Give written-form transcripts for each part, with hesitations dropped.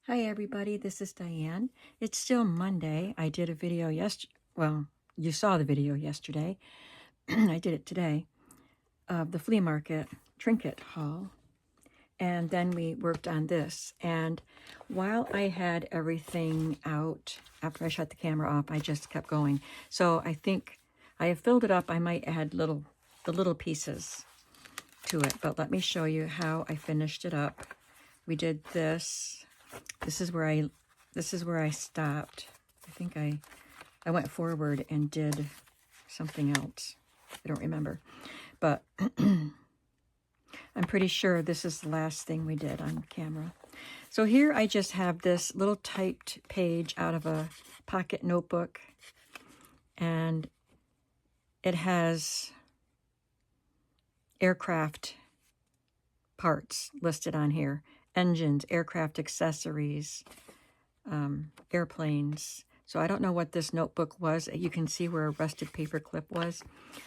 Hi everybody, this is Diane. It's still Monday. I did a video well, you saw the video yesterday. I did it today of the flea market trinket haul. And then we worked on this. And while I had everything out, after I shut the camera off, I just kept going. So I think I have filled it up. I might add the little pieces to it, but let me show you how I finished it up. We did this. This is where I stopped. I think I went forward and did something else. I don't remember. But I'm pretty sure this is the last thing we did on camera. So here I just have this little typed page out of a pocket notebook. And it has aircraft parts listed on here. Engines, aircraft accessories, airplanes. So I don't know what this notebook was. You can see where a rusted paper clip was.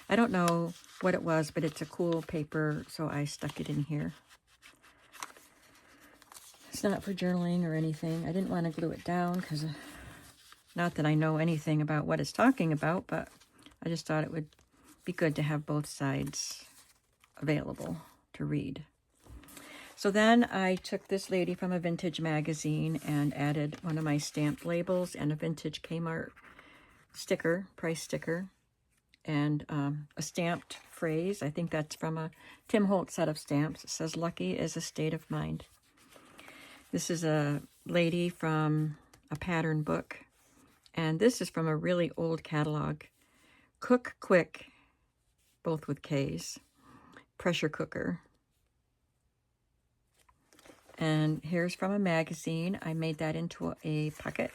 I don't know what it was, but it's a cool paper, so I stuck it in here. It's not for journaling or anything. I didn't want to glue it down because not that I know anything about what it's talking about, but I just thought it would be good to have both sides available to read. So then I took this lady from a vintage magazine and added one of my stamped labels and a vintage Kmart sticker, price sticker, and a stamped phrase. I think that's from a Tim Holtz set of stamps. It says, "Lucky is a state of mind." This is a lady from a pattern book, and this is from a really old catalog. Cook Quick, both with K's, pressure cooker. And here's from a magazine. I made that into a pocket.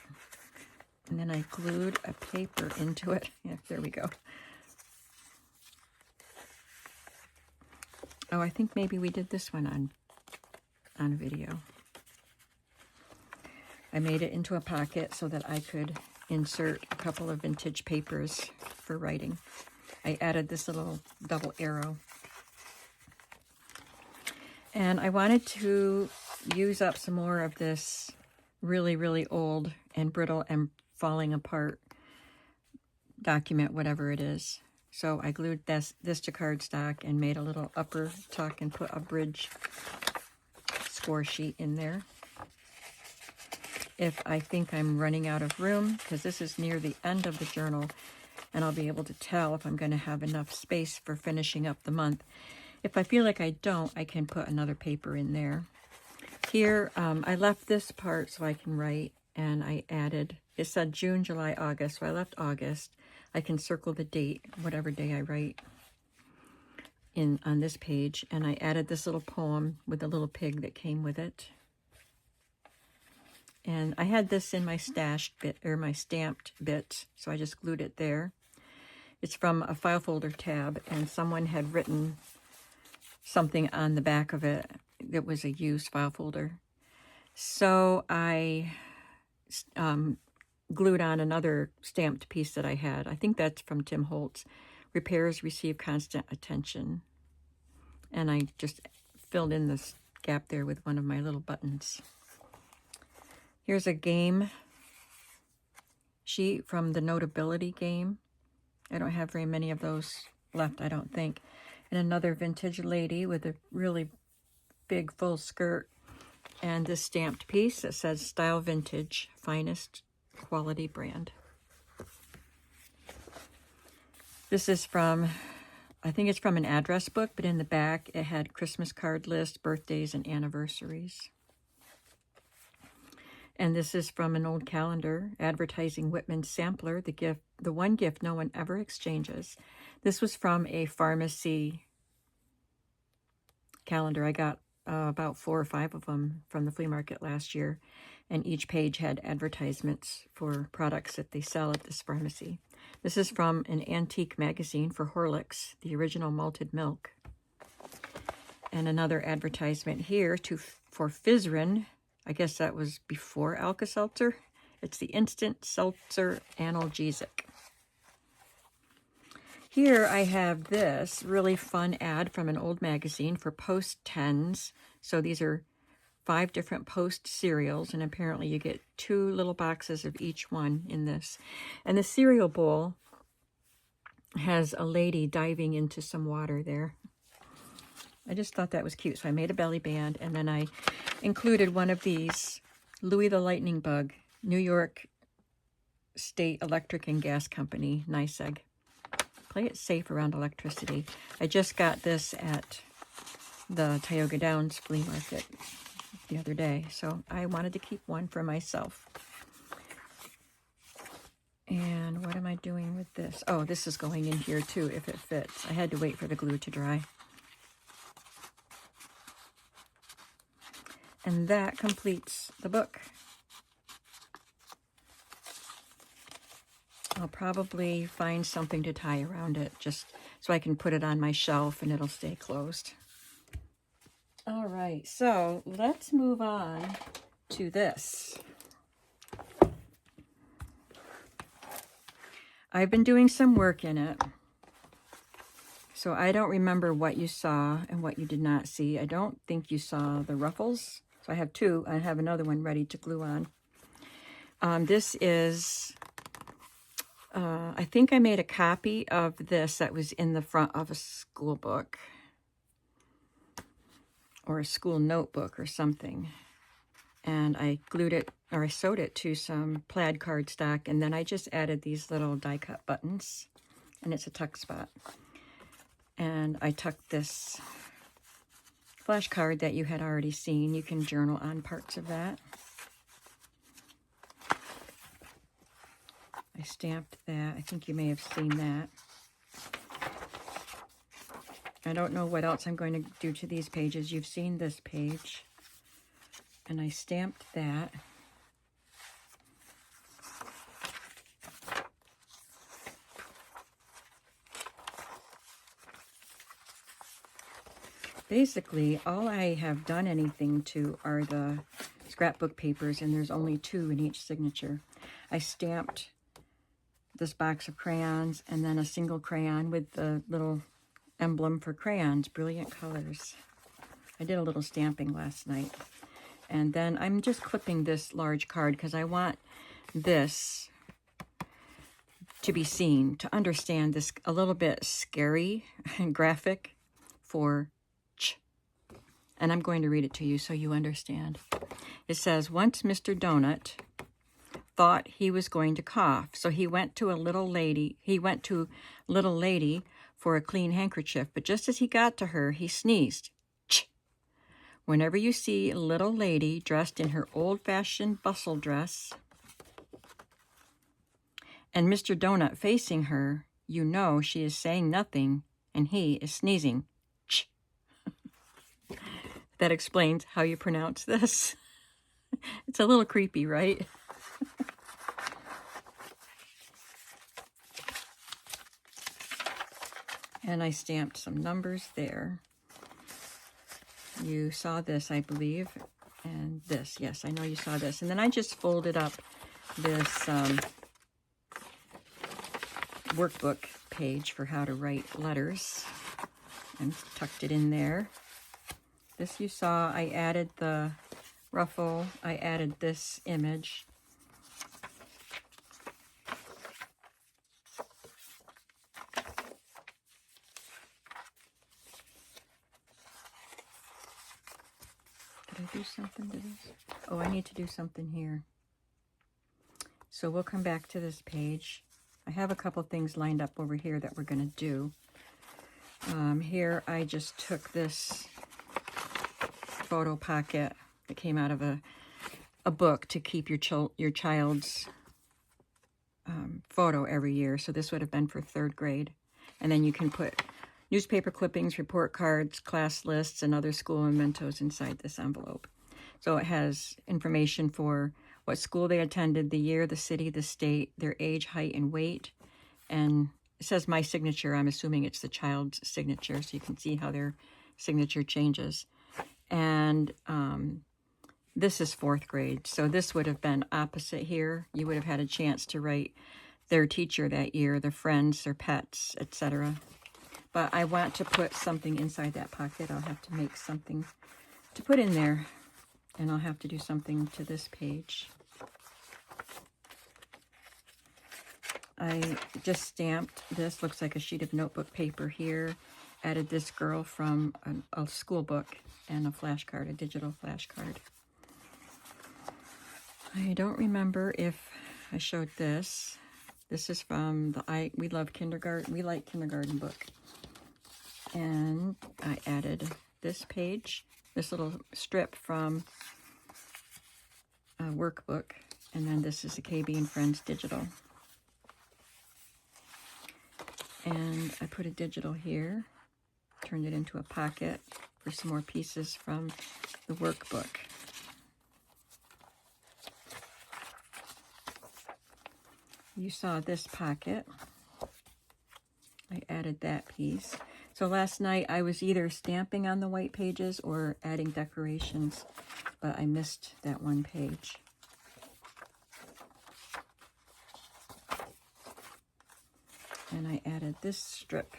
And then I glued a paper into it. Yeah, there we go. Oh, I think maybe we did this one on video. I made it into a pocket so that I could insert a couple of vintage papers for writing. I added this little double arrow. And I wanted to use up some more of this really, really old and brittle and falling apart document, whatever it is. So I glued this to cardstock and made a little upper tuck and put a bridge score sheet in there. If I think I'm running out of room, because this is near the end of the journal, and I'll be able to tell if I'm going to have enough space for finishing up the month. If I feel like I don't, I can put another paper in there. Here, I left this part so I can write, and I added, it said June, July, August, so I left August. I can circle the date, whatever day I write on this page, and I added this little poem with a little pig that came with it. And I had this in my stashed bit, or my stamped bit, so I just glued it there. It's from a file folder tab, and someone had written something on the back of it that was a used file folder. So I glued on another stamped piece that I had. I think that's from Tim Holtz. Repairs receive constant attention. And I just filled in this gap there with one of my little buttons. Here's a game sheet from the Notability game. I don't have very many of those left, I don't think. And another vintage lady with a really big full skirt. And this stamped piece that says Style Vintage, finest quality brand. This is from, I think it's from an address book, but in the back it had Christmas card list, birthdays, and anniversaries. And this is from an old calendar, advertising Whitman's sampler, the one gift no one ever exchanges. This was from a pharmacy calendar. I got about 4 or 5 of them from the flea market last year, and each page had advertisements for products that they sell at this pharmacy. This is from an antique magazine for Horlicks, the original malted milk. And another advertisement here for Fizrin. I guess that was before Alka-Seltzer. It's the instant seltzer analgesic. Here I have this really fun ad from an old magazine for Post 10s. So these are 5 different Post cereals, and apparently you get 2 little boxes of each one in this. And the cereal bowl has a lady diving into some water there. I just thought that was cute, so I made a belly band, and then I included one of these Louis the Lightning Bug, New York State Electric and Gas Company, NYSEG. Play it safe around electricity. I just got this at the Tioga Downs flea market the other day, so I wanted to keep one for myself. And what am I doing with this? Oh, this is going in here too if it fits. I had to wait for the glue to dry. And that completes the book. I'll probably find something to tie around it just so I can put it on my shelf and it'll stay closed. All right, so let's move on to this. I've been doing some work in it, so I don't remember what you saw and what you did not see. I don't think you saw the ruffles. So I have 2. I have another one ready to glue on. This is, I think I made a copy of this that was in the front of a school book or a school notebook or something. And I glued it, or I sewed it to some plaid cardstock, and then I just added these little die-cut buttons, and it's a tuck spot. And I tucked this flashcard that you had already seen. You can journal on parts of that. I stamped that. I think you may have seen that. I don't know what else I'm going to do to these pages. You've seen this page. And I stamped that. Basically, all I have done anything to are the scrapbook papers, and there's only 2 in each signature. I stamped this box of crayons and then a single crayon with the little emblem for crayons, Brilliant Colors. I did a little stamping last night. And then I'm just clipping this large card because I want this to be seen, to understand this a little bit scary and graphic for ch. And I'm going to read it to you so you understand. It says, once Mr. Donut thought he was going to cough, so he went to little lady for a clean handkerchief, but just as he got to her, he sneezed. Ch. Whenever you see a little lady dressed in her old-fashioned bustle dress and Mr. Donut facing her, you know she is saying nothing and he is sneezing. Ch. That explains how you pronounce this. It's a little creepy, right? And I stamped some numbers there. You saw this, I believe, and this. Yes, I know you saw this. And then I just folded up this workbook page for how to write letters and tucked it in there. This you saw, I added the ruffle. I added this image. Did I do something to this? Oh, I need to do something here. So we'll come back to this page. I have a couple things lined up over here that we're going to do. Here I just took this photo pocket that came out of a book to keep your child's photo every year. So this would have been for 3rd grade. And then you can put newspaper clippings, report cards, class lists, and other school mementos inside this envelope. So it has information for what school they attended, the year, the city, the state, their age, height, and weight. And it says my signature. I'm assuming it's the child's signature, so you can see how their signature changes. And this is 4th grade, so this would have been opposite here. You would have had a chance to write their teacher that year, their friends, their pets, etc. But I want to put something inside that pocket. I'll have to make something to put in there. And I'll have to do something to this page. I just stamped this, looks like a sheet of notebook paper here. Added this girl from a school book and a flashcard, a digital flashcard. I don't remember if I showed this. This is from the We Like Kindergarten book. And I added this page, this little strip from a workbook. And then this is a KB and Friends digital. And I put a digital here, turned it into a pocket for some more pieces from the workbook. You saw this pocket. I added that piece. So last night I was either stamping on the white pages or adding decorations, but I missed that one page. And I added this strip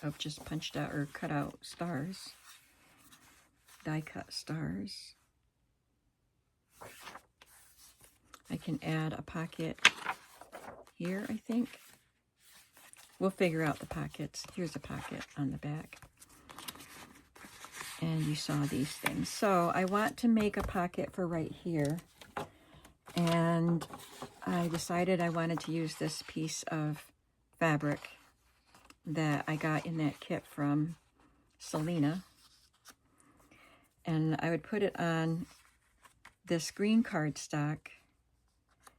of just punched out or cut out stars, die cut stars. I can add a pocket here, I think. We'll figure out the pockets. Here's a pocket on the back. And you saw these things. So I want to make a pocket for right here. And I decided I wanted to use this piece of fabric that I got in that kit from Selena. And I would put it on this green cardstock.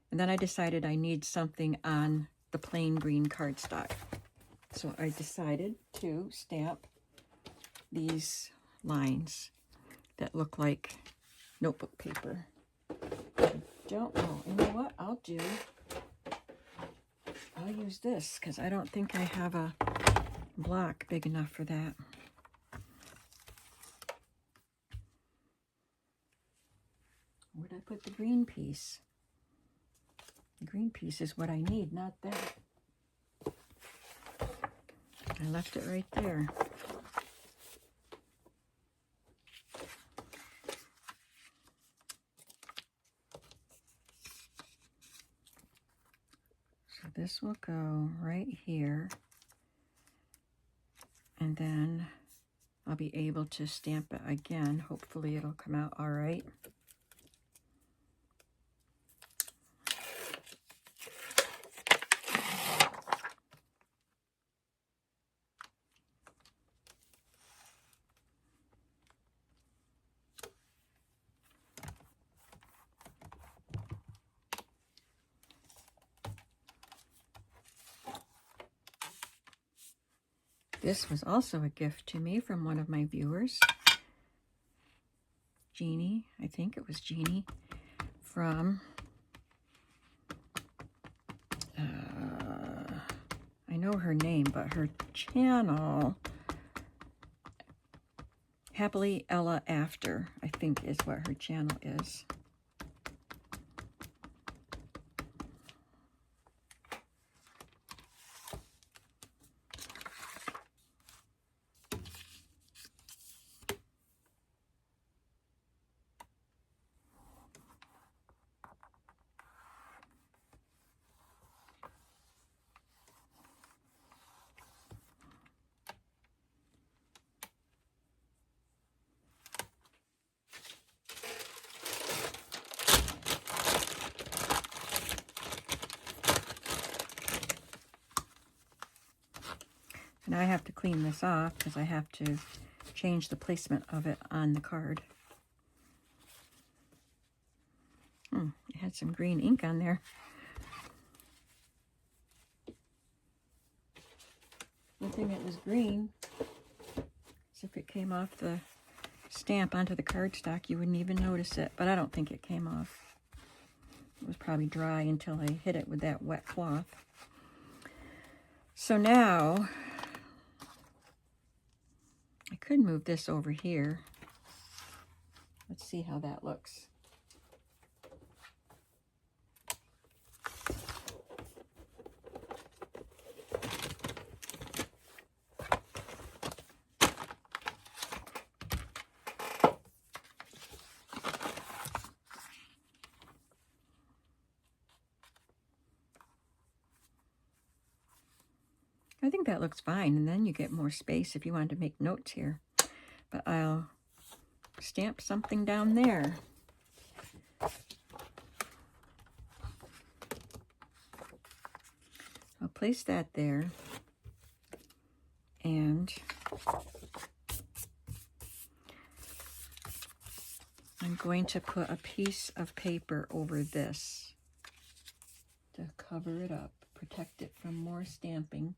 And then I decided I need something on the plain green cardstock. So I decided to stamp these lines that look like notebook paper. I don't know. You know what I'll do? I'll use this because I don't think I have a block big enough for that. Where'd I put the green piece? The green piece is what I need, not that. I left it right there. So this will go right here. And then I'll be able to stamp it again. Hopefully it'll come out all right. This was also a gift to me from one of my viewers, Jeannie. I think it was Jeannie from, I know her name, but her channel, Happily Ella After, I think is what her channel is. Now I have to clean this off because I have to change the placement of it on the card. It had some green ink on there. One thing that was green, so if it came off the stamp onto the cardstock, you wouldn't even notice it, but I don't think it came off. It was probably dry until I hit it with that wet cloth. So now, I could move this over here. Let's see how that looks. I think that looks fine, and then you get more space if you wanted to make notes here. But I'll stamp something down there. I'll place that there, and I'm going to put a piece of paper over this to cover it up, protect it from more stamping.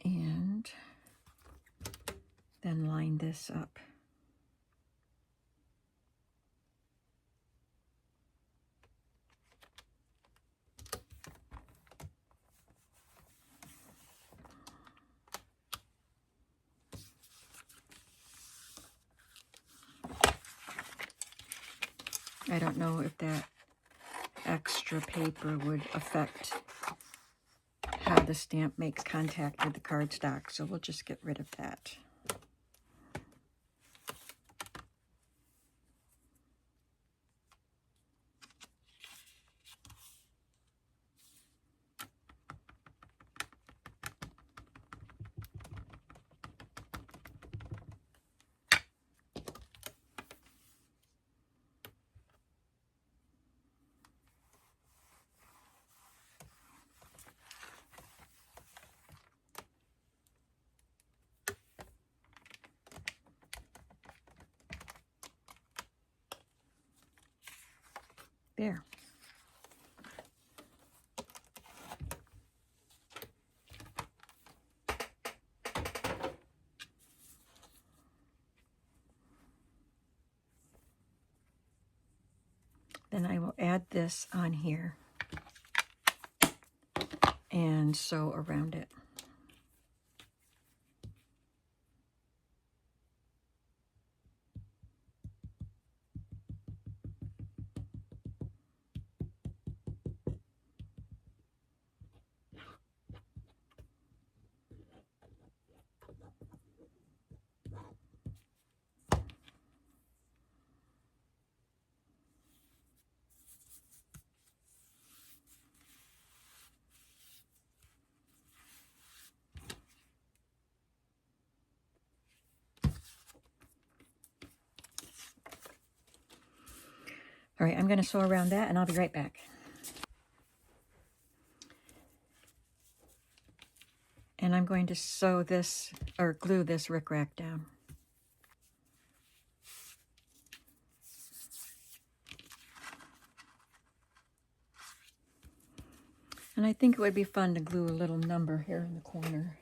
And then line this up. I don't know if that extra paper would affect how the stamp makes contact with the cardstock, so we'll just get rid of that. There. Then I will add this on here and sew around it. All right, I'm going to sew around that, and I'll be right back. And I'm going to sew this, or glue this rickrack down. And I think it would be fun to glue a little number here in the corner.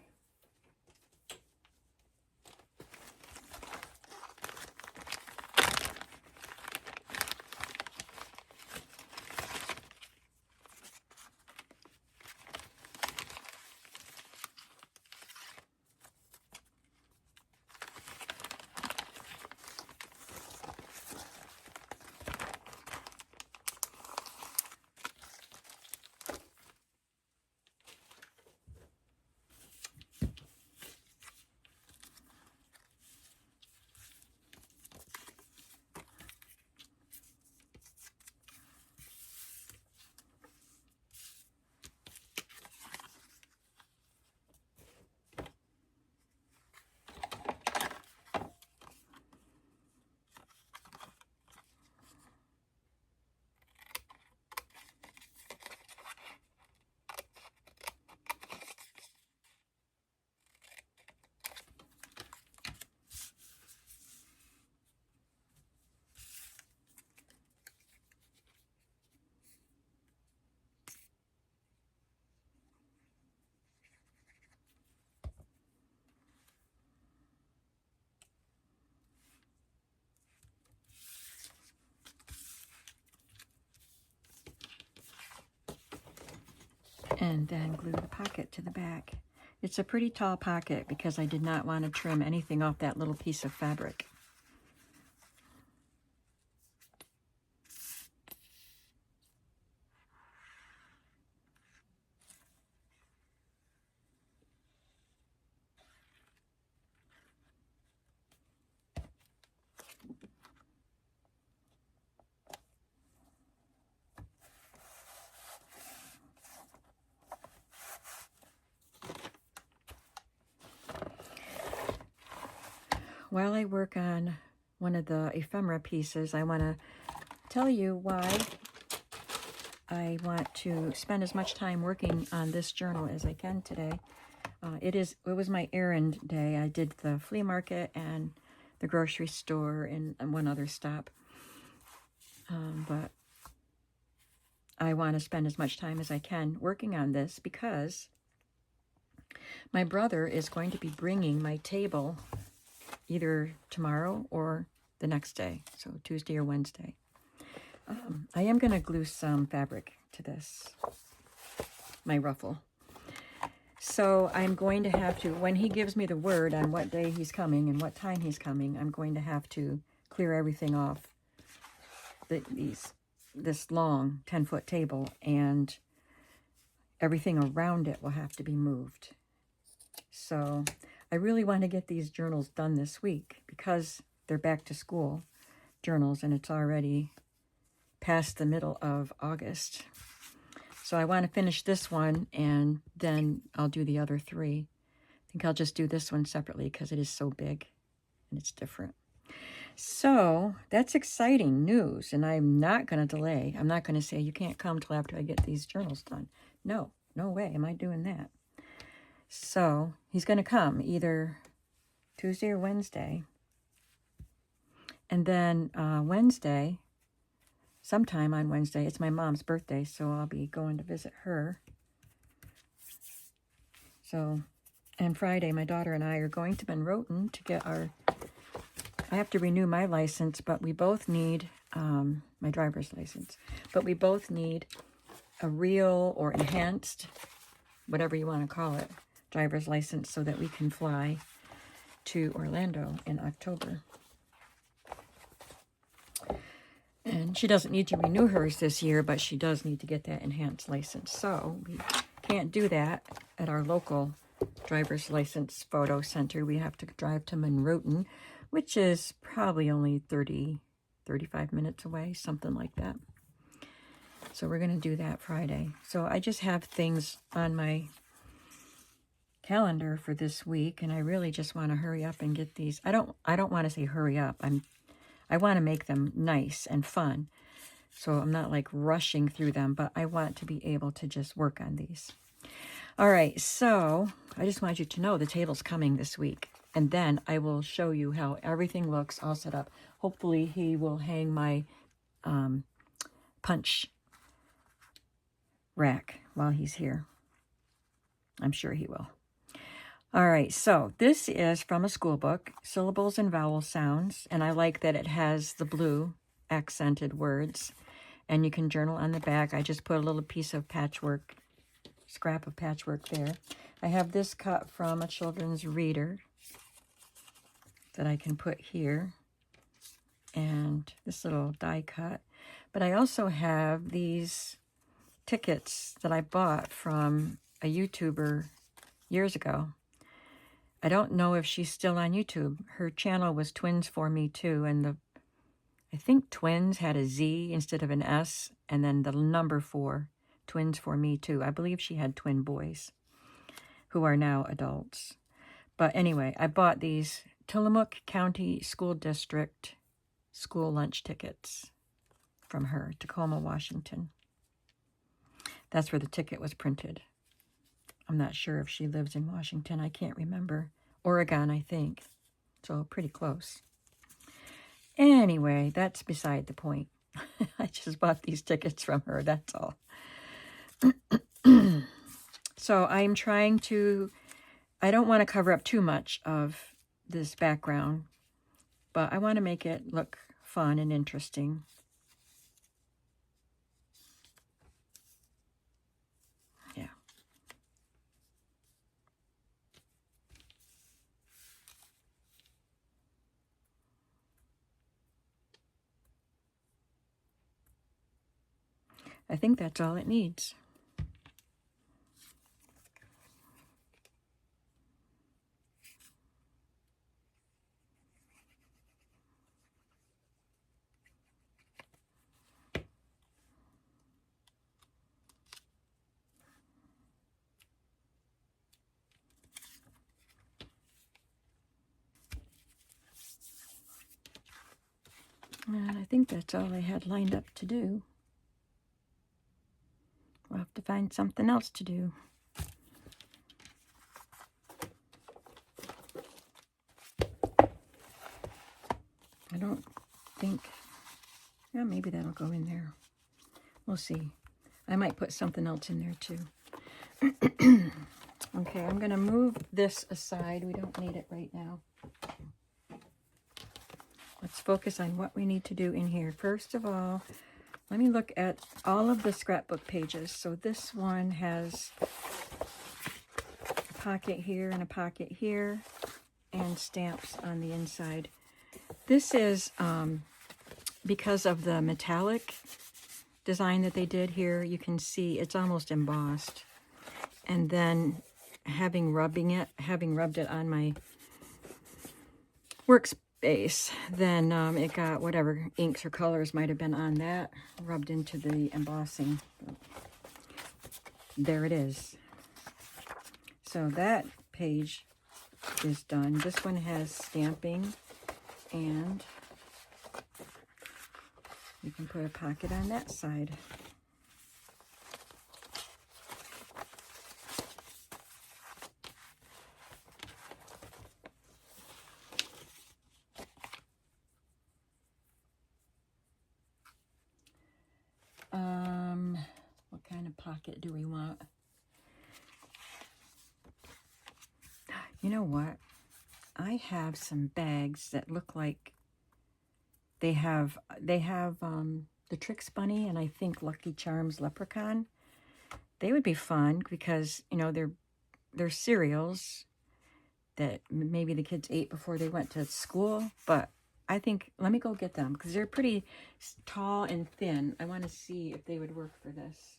And then glue the pocket to the back. It's a pretty tall pocket because I did not want to trim anything off that little piece of fabric. while I work on one of the ephemera pieces, I want to tell you why I want to spend as much time working on this journal as I can today. It was my errand day. I did the flea market and the grocery store and one other stop. But I want to spend as much time as I can working on this because my brother is going to be bringing my table either tomorrow or the next day, so Tuesday or Wednesday. I am going to glue some fabric to this, my ruffle. So I'm going to have to, when he gives me the word on what day he's coming and what time he's coming, I'm going to have to clear everything off this long 10-foot table, and everything around it will have to be moved. So I really want to get these journals done this week because they're back to school journals and it's already past the middle of August. So I want to finish this one and then I'll do the other three. I think I'll just do this one separately because it is so big and it's different. So that's exciting news, and I'm not going to delay. I'm not going to say you can't come till after I get these journals done. No way am I doing that. So he's going to come either Tuesday or Wednesday. And then Wednesday, sometime on Wednesday, it's my mom's birthday, so I'll be going to visit her. So, and Friday, my daughter and I are going to Monroe to get I have to renew my license, but we both need, my driver's license, but we both need a real or enhanced, whatever you want to call it, driver's license so that we can fly to Orlando in October. And she doesn't need to renew hers this year, but she does need to get that enhanced license. So we can't do that at our local driver's license photo center. We have to drive to Monroe, which is probably only 35 minutes away, something like that. So we're going to do that Friday. So I just have things on my calendar for this week, and I really just want to hurry up and get these. I don't want to say hurry up. I want to make them nice and fun. So I'm not like rushing through them, but I want to be able to just work on these. All right, so I just want you to know the table's coming this week. And then I will show you how everything looks all set up. Hopefully he will hang my punch rack while he's here. I'm sure he will. All right, so this is from a school book, Syllables and Vowel Sounds. And I like that it has the blue accented words. And you can journal on the back. I just put a little piece of patchwork, scrap of patchwork there. I have this cut from a children's reader that I can put here, and this little die cut. But I also have these tickets that I bought from a YouTuber years ago. I don't know if she's still on YouTube. Her channel was Twins for Me Too, and I think Twins had a Z instead of an S, and then the number 4, Twins for Me Too. I believe she had twin boys who are now adults. But anyway, I bought these Tillamook County School District school lunch tickets from her, Tacoma, Washington. That's where the ticket was printed. I'm not sure if she lives in Washington. I can't remember. Oregon, I think. So pretty close. Anyway, that's beside the point. I just bought these tickets from her, that's all. So I'm trying to, I don't want to cover up too much of this background, but I want to make it look fun and interesting. Yeah. I think that's all it needs. And I think that's all I had lined up to do. We'll have to find something else to do. I don't think, yeah, maybe that'll go in there. We'll see. I might put something else in there too. Okay, I'm going to move this aside. We don't need it right now. Let's focus on what we need to do in here. First of all, let me look at all of the scrapbook pages. So this one has a pocket here and a pocket here and stamps on the inside. This is because of the metallic design that they did here. You can see it's almost embossed. And then having rubbed it on my workspace, then it got whatever inks or colors might have been on that rubbed into the embossing. There it is. So that page is done. This one has stamping, and you can put a pocket on that side. What kind of pocket do we want? You know what? I have some bags that look like they have the Tricks Bunny and I think Lucky Charms Leprechaun. They would be fun because, you know, they're cereals that maybe the kids ate before they went to school, but I think, let me go get them because they're pretty tall and thin. I want to see if they would work for this.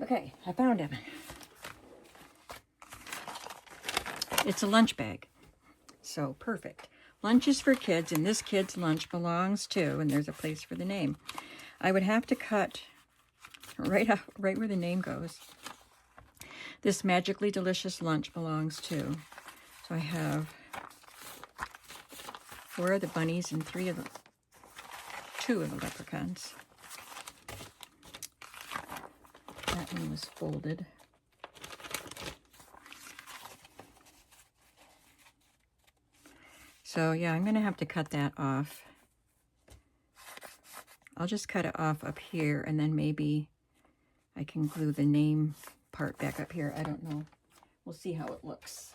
Okay, I found him. It's a lunch bag, so perfect. Lunch is for kids, and this kid's lunch belongs to, and there's a place for the name. I would have to cut right where the name goes. This magically delicious lunch belongs to. So I have 4 of the bunnies and 2 of the leprechauns. That one was folded. So yeah, I'm going to have to cut that off. I'll just cut it off up here, and then maybe I can glue the name part back up here. I don't know. We'll see how it looks.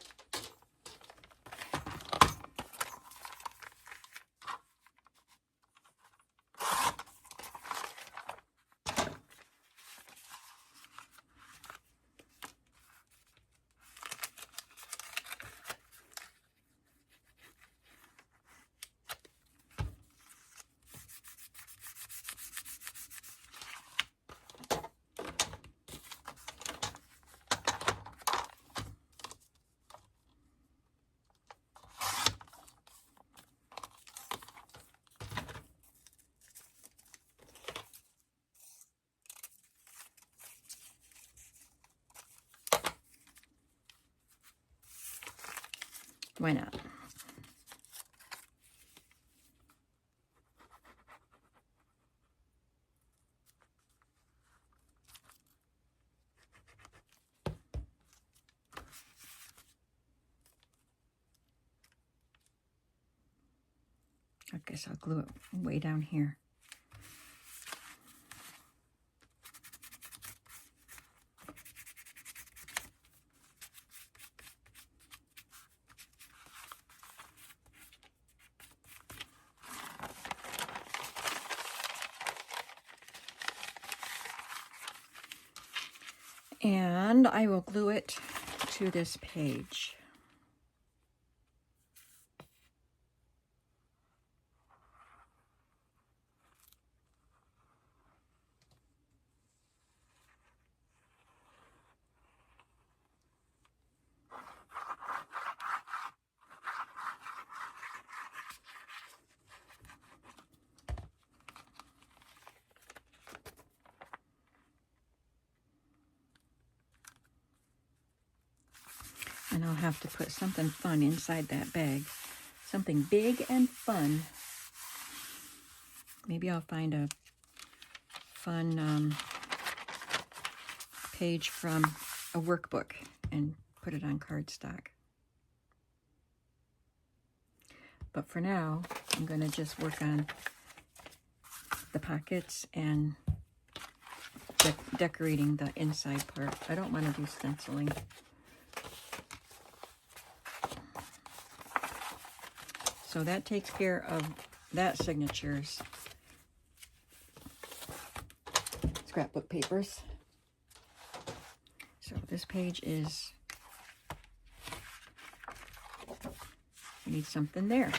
Why not? I guess I'll glue it way down here. And I will glue it to this page. And I'll have to put something fun inside that bag. Something big and fun. Maybe I'll find a fun page from a workbook and put it on cardstock. But for now, I'm going to just work on the pockets and decorating the inside part. I don't want to do stenciling. So that takes care of that signatures. Scrapbook papers. So this page is, I need something there.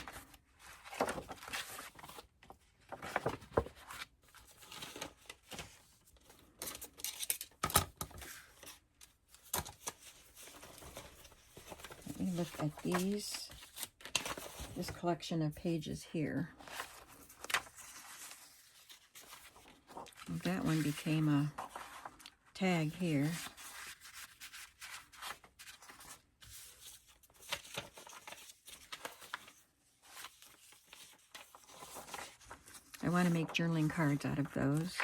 Let me look at this collection of pages here. That one became a tag here. I want to make journaling cards out of those.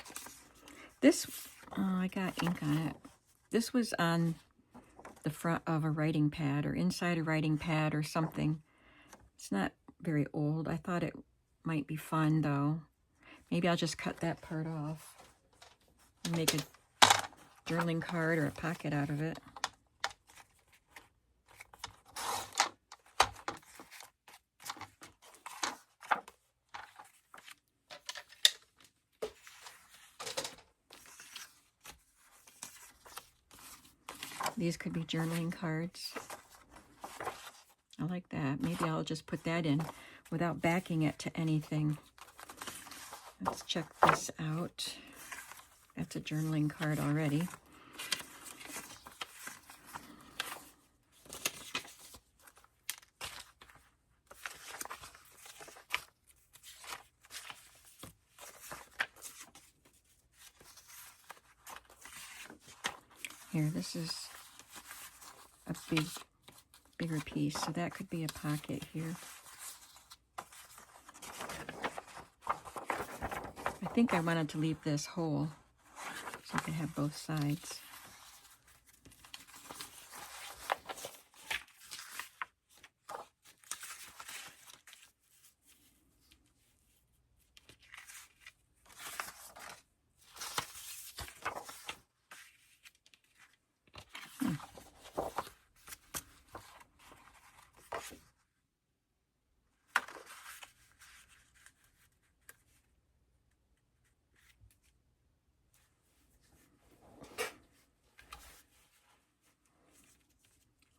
This, I got ink on it. This was on the front of a writing pad or inside a writing pad or something. It's not very old. I thought it might be fun though. Maybe I'll just cut that part off and make a journaling card or a pocket out of it. These could be journaling cards. I like that. Maybe I'll just put that in without backing it to anything. Let's check this out. That's a journaling card already. Here, this is a bigger piece, so that could be a pocket here. I think I wanted to leave this whole so I can have both sides.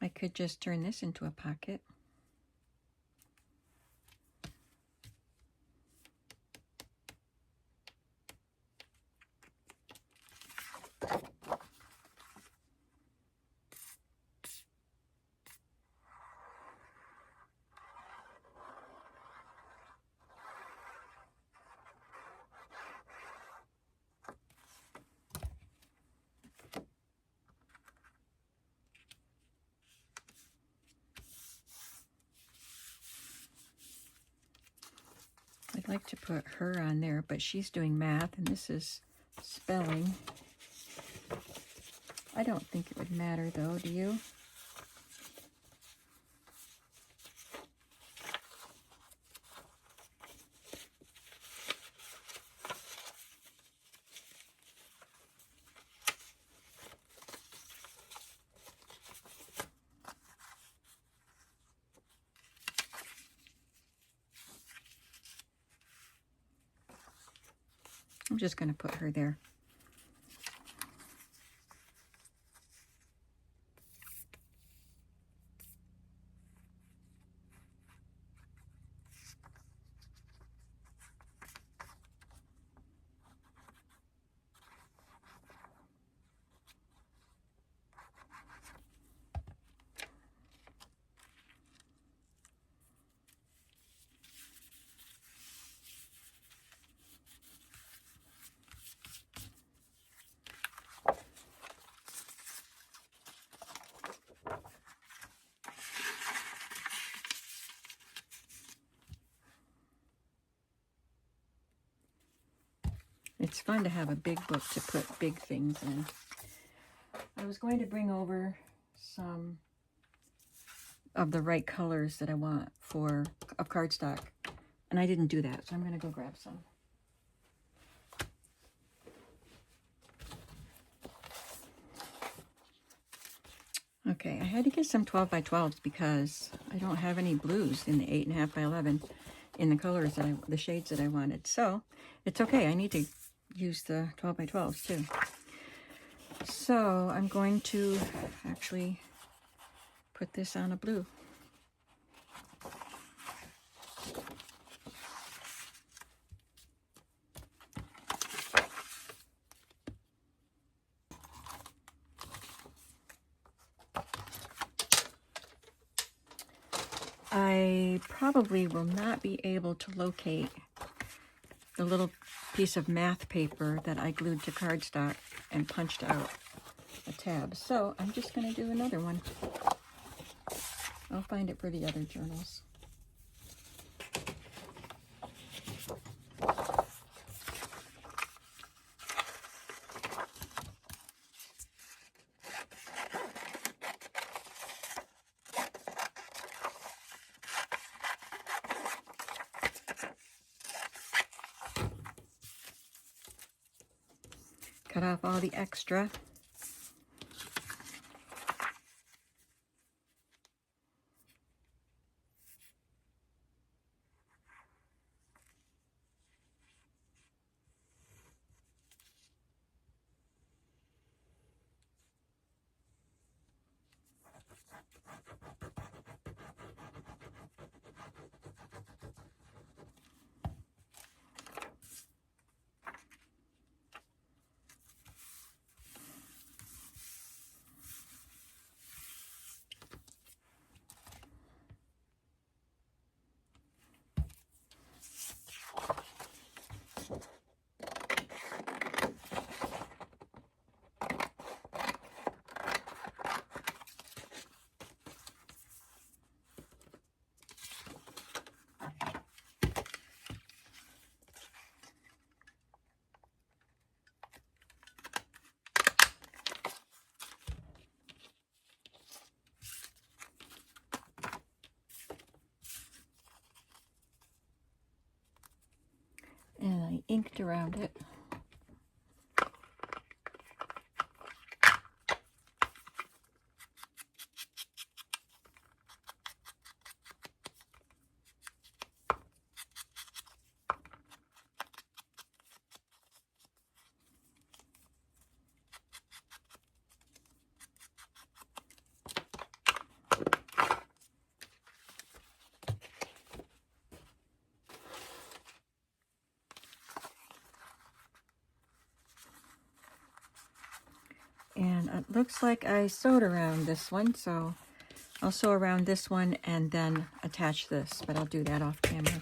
I could just turn this into a pocket. I'd like to put her on there, but she's doing math and this is spelling. I don't think it would matter though, do you? I'm just going to put her there. It's fun to have a big book to put big things in. I was going to bring over some of the right colors that I want of cardstock, and I didn't do that, so I'm going to go grab some. Okay, I had to get some 12 by 12s because I don't have any blues in the 8.5 by 11 in the colors the shades that I wanted. So it's okay. I need to use the 12 by 12s too. So I'm going to actually put this on a blue. I probably will not be able to locate the little piece of math paper that I glued to cardstock and punched out a tab. So I'm just going to do another one. I'll find it for the other journals. Cut off all the extra. And I inked around it. And it looks like I sewed around this one, so I'll sew around this one and then attach this, but I'll do that off camera.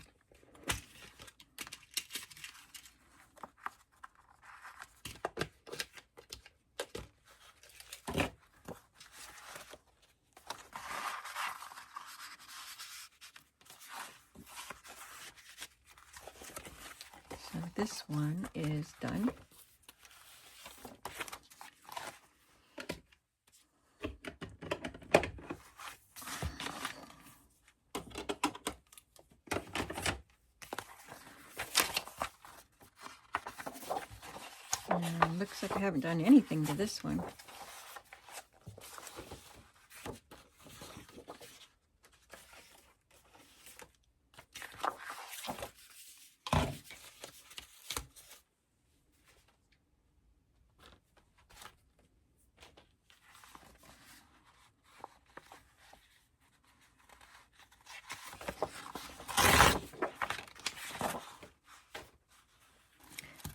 So this one is done. And looks like I haven't done anything to this one.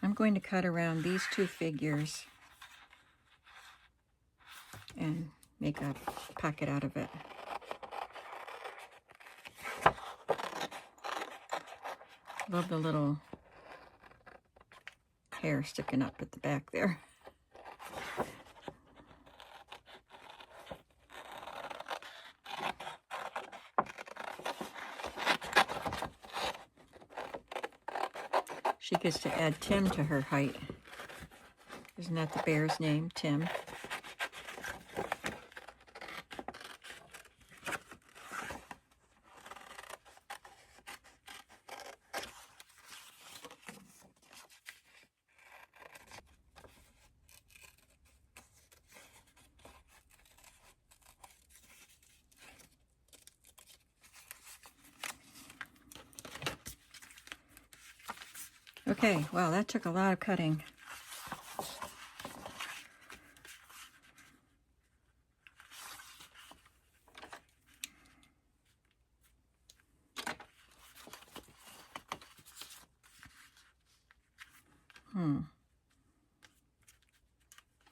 I'm going to cut around these two figures and make a pocket out of it. Love the little hair sticking up at the back there. She gets to add Tim to her height. Isn't that the bear's name, Tim? Okay, wow, that took a lot of cutting.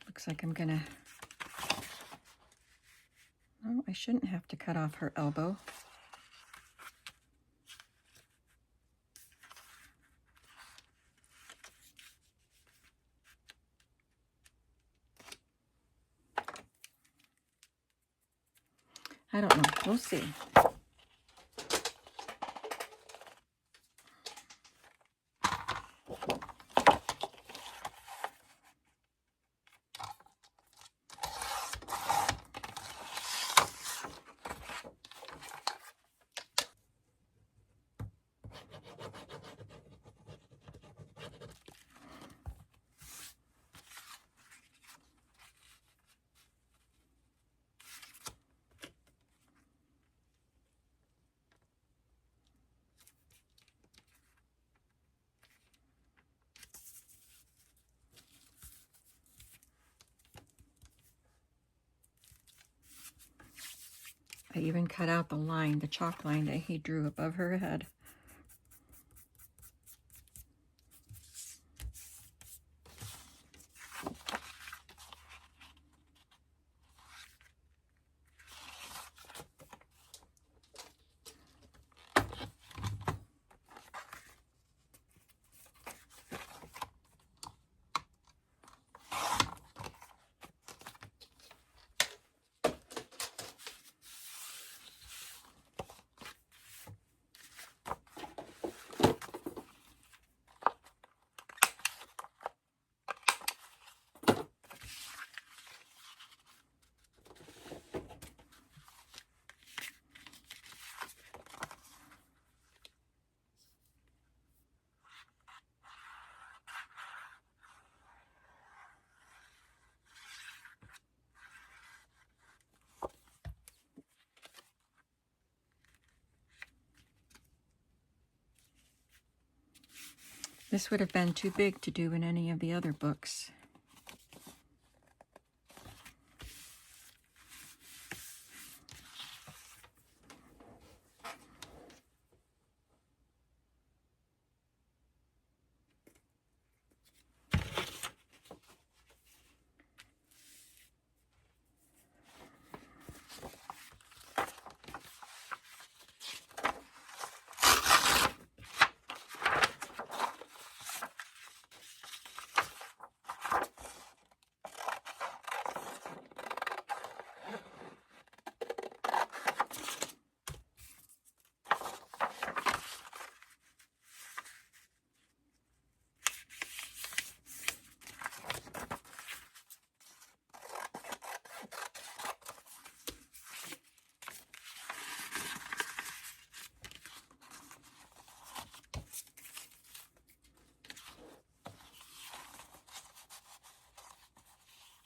Looks like I'm gonna... Oh, I shouldn't have to cut off her elbow. I don't know. We'll see. I even cut out the line, the chalk line that he drew above her head. This would have been too big to do in any of the other books.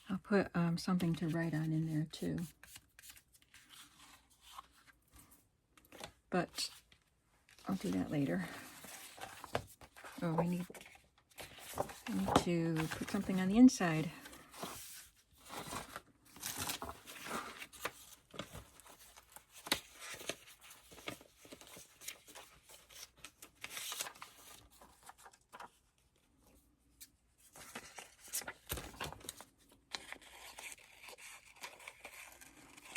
I'll put something to write on in there too. But I'll do that later. Oh, I need to put something on the inside.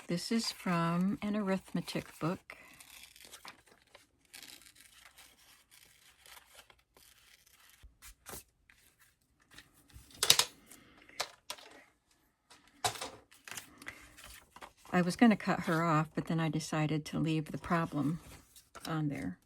This is from an arithmetic book. I was going to cut her off, but then I decided to leave the problem on there.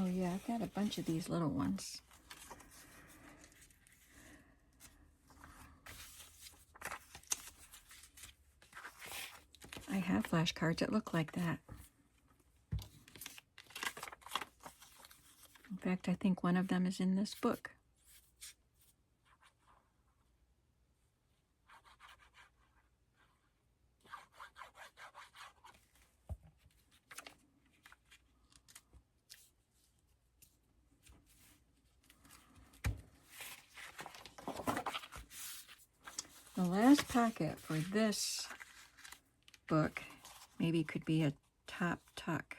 Oh yeah, I've got a bunch of these little ones. I have flashcards that look like that. In fact, I think one of them is in this book. The last packet for this book maybe could be a top tuck.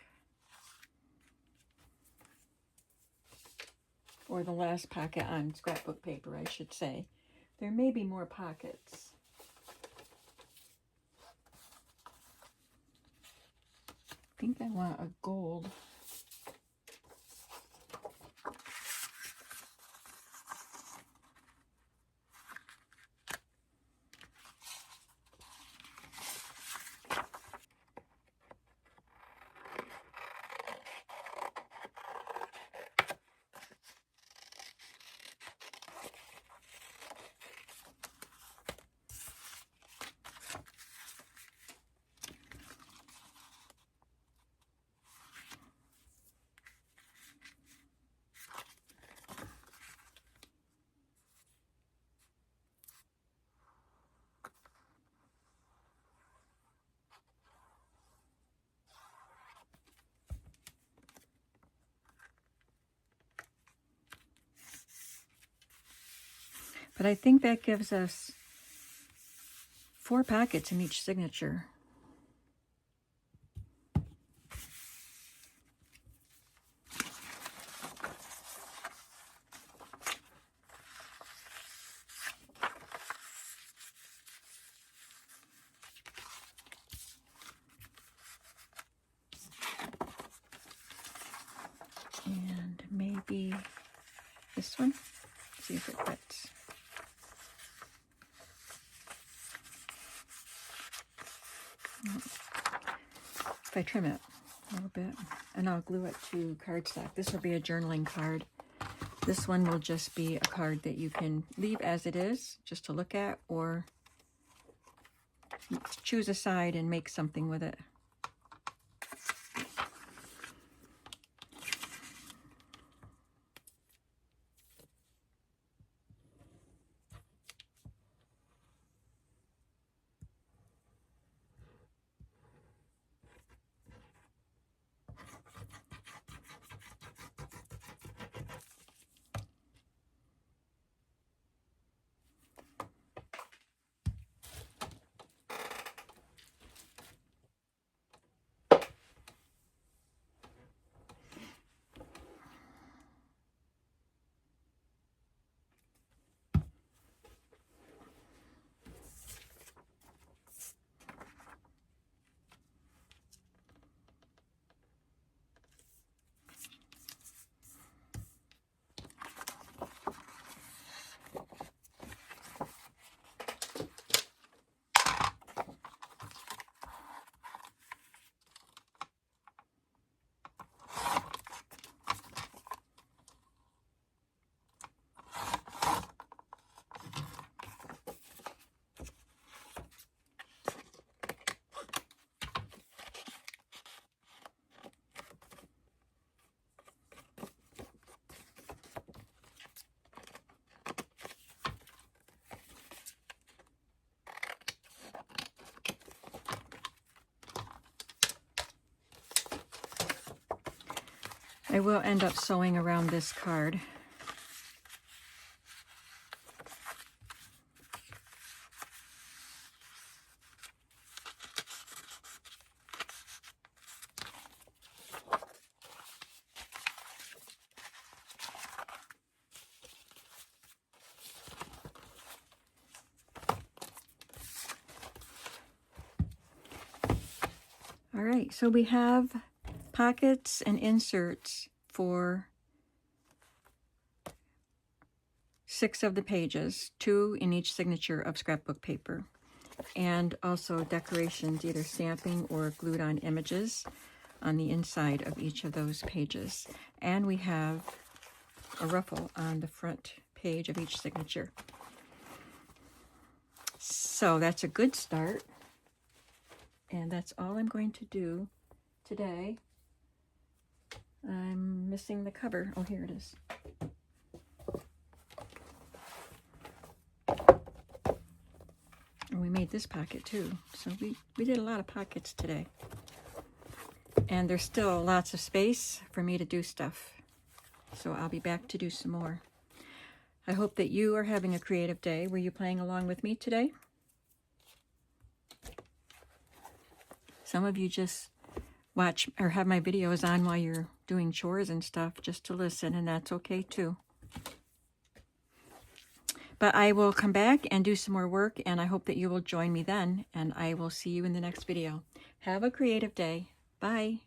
Or the last packet on scrapbook paper, I should say. There may be more pockets. I think I want a gold. But I think that gives us 4 packets in each signature. And maybe this one. See if it fits. If I trim it a little bit, and I'll glue it to cardstock. This will be a journaling card. This one will just be a card that you can leave as it is, just to look at, or choose a side and make something with it. I will end up sewing around this card. All right, so we have pockets and inserts for 6 of the pages, 2 in each signature of scrapbook paper, and also decorations, either stamping or glued on images. on the inside of each of those pages. And we have a ruffle on the front page of each signature. So that's a good start. And that's all I'm going to do today. I'm missing the cover. Oh, here it is. And we made this pocket too. So we did a lot of pockets today. And there's still lots of space for me to do stuff. So I'll be back to do some more. I hope that you are having a creative day. Were you playing along with me today? Some of you just watch or have my videos on while you're doing chores and stuff just to listen, and that's okay too. But I will come back and do some more work, and I hope that you will join me then, and I will see you in the next video. Have a creative day. Bye.